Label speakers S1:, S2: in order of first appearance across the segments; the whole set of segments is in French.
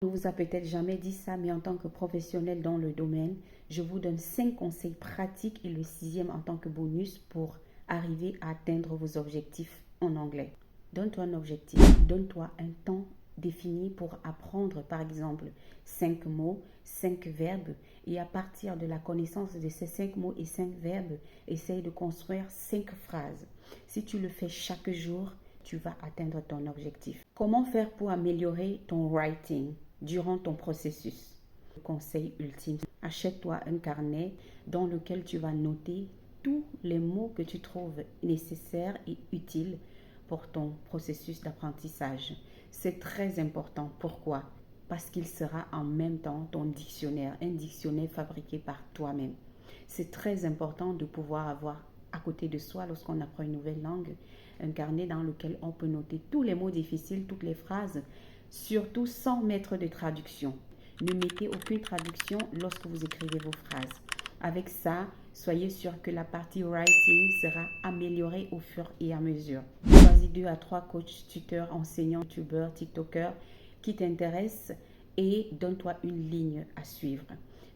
S1: On ne vous a peut-être jamais dit ça, mais en tant que professionnel dans le domaine, je vous donne 5 conseils pratiques et le 6e en tant que bonus pour arriver à atteindre vos objectifs en anglais. Donne-toi un objectif, donne-toi un temps défini pour apprendre par exemple 5 mots, 5 verbes et à partir de la connaissance de ces 5 mots et 5 verbes, essaye de construire 5 phrases. Si tu le fais chaque jour, tu vas atteindre ton objectif. Comment faire pour améliorer ton writing durant ton processus? Le conseil ultime, achète-toi un carnet dans lequel tu vas noter tous les mots que tu trouves nécessaires et utiles pour ton processus d'apprentissage. C'est très important. Pourquoi? Parce qu'il sera en même temps ton dictionnaire, un dictionnaire fabriqué par toi-même. C'est très important de pouvoir avoir à côté de soi, lorsqu'on apprend une nouvelle langue, un carnet dans lequel on peut noter tous les mots difficiles, toutes les phrases, surtout sans mettre de traduction. Ne mettez aucune traduction lorsque vous écrivez vos phrases. Avec ça, soyez sûr que la partie writing sera améliorée au fur et à mesure. Choisis 2 à 3 coachs, tuteurs, enseignants, youtubeurs, tiktokers qui t'intéressent et donne-toi une ligne à suivre.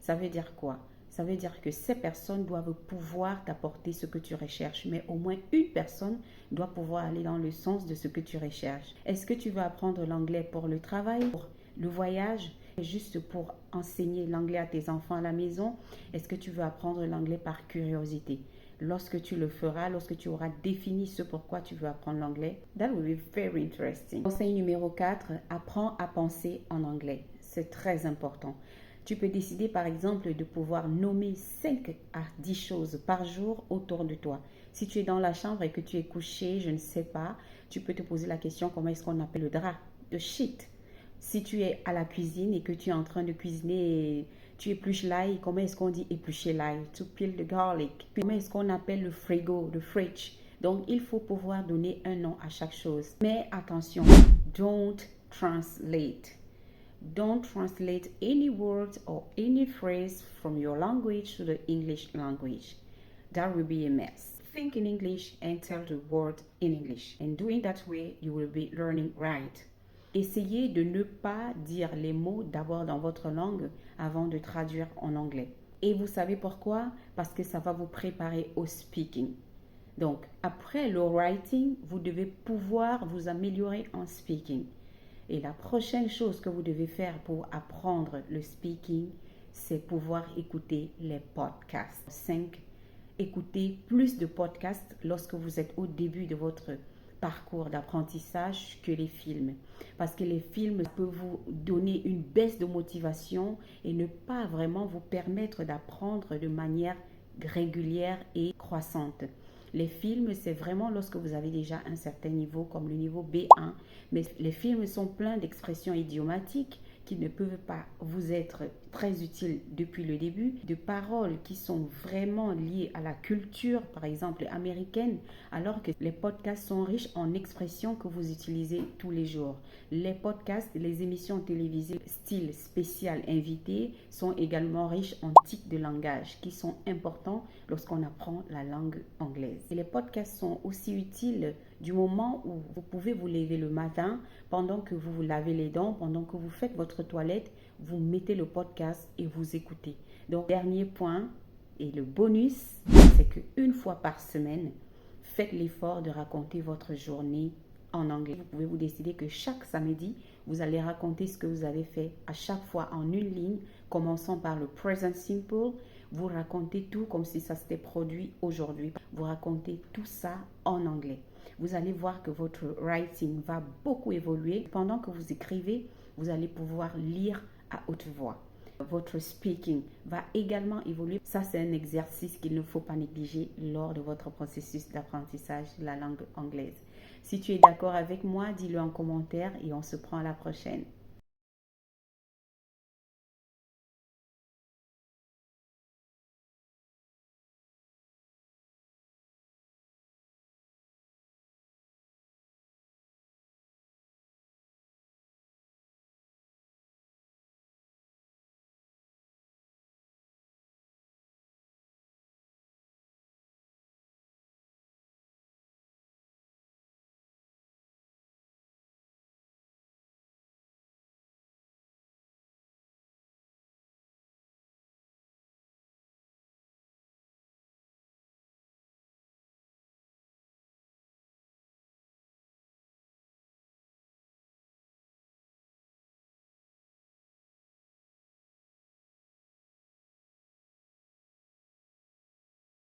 S1: Ça veut dire quoi? Ça veut dire que ces personnes doivent pouvoir t'apporter ce que tu recherches, mais au moins une personne doit pouvoir aller dans le sens de ce que tu recherches. Est-ce que tu veux apprendre l'anglais pour le travail, pour le voyage, juste pour enseigner l'anglais à tes enfants à la maison? Est-ce que tu veux apprendre l'anglais par curiosité? Lorsque tu le feras, lorsque tu auras défini ce pourquoi tu veux apprendre l'anglais, that will be very interesting. Conseil numéro 4, apprends à penser en anglais. C'est très important. Tu peux décider par exemple de pouvoir nommer 5 à 10 choses par jour autour de toi. Si tu es dans la chambre et que tu es couché, je ne sais pas, tu peux te poser la question comment est-ce qu'on appelle le drap, the sheet. Si tu es à la cuisine et que tu es en train de cuisiner et tu épluches l'ail, comment est-ce qu'on dit éplucher l'ail? To peel the garlic. Comment est-ce qu'on appelle le frigo, le fridge? Donc, il faut pouvoir donner un nom à chaque chose. Mais attention, don't translate. Don't translate any word or any phrase from your language to the English language. That will be a mess. Think in English and tell the word in English. And doing that way, you will be learning right. Essayez de ne pas dire les mots d'abord dans votre langue avant de traduire en anglais. Et vous savez pourquoi? Parce que ça va vous préparer au speaking. Donc, après le writing, vous devez pouvoir vous améliorer en speaking. Et la prochaine chose que vous devez faire pour apprendre le speaking, c'est pouvoir écouter les podcasts. 5. Écoutez plus de podcasts lorsque vous êtes au début de votre parcours d'apprentissage que les films. Parce que les films peuvent vous donner une baisse de motivation et ne pas vraiment vous permettre d'apprendre de manière régulière et croissante. Les films, c'est vraiment lorsque vous avez déjà un certain niveau, comme le niveau B1. Mais les films sont pleins d'expressions idiomatiques qui ne peuvent pas vous être très utiles depuis le début, de paroles qui sont vraiment liées à la culture, par exemple américaine, alors que les podcasts sont riches en expressions que vous utilisez tous les jours. Les podcasts, les émissions télévisées style spécial invité sont également riches en tics de langage qui sont importants lorsqu'on apprend la langue anglaise. Et les podcasts sont aussi utiles du moment où vous pouvez vous lever le matin, pendant que vous vous lavez les dents, pendant que vous faites votre toilette, vous mettez le podcast et vous écoutez. Donc, dernier point et le bonus, c'est qu'une fois par semaine, faites l'effort de raconter votre journée en anglais. Vous pouvez vous décider que chaque samedi, vous allez raconter ce que vous avez fait à chaque fois en une ligne, commençant par le present simple. Vous racontez tout comme si ça s'était produit aujourd'hui. Vous racontez tout ça en anglais. Vous allez voir que votre writing va beaucoup évoluer. Pendant que vous écrivez, vous allez pouvoir lire à haute voix. Votre speaking va également évoluer. Ça, c'est un exercice qu'il ne faut pas négliger lors de votre processus d'apprentissage de la langue anglaise. Si tu es d'accord avec moi, dis-le en commentaire et on se prend à la prochaine.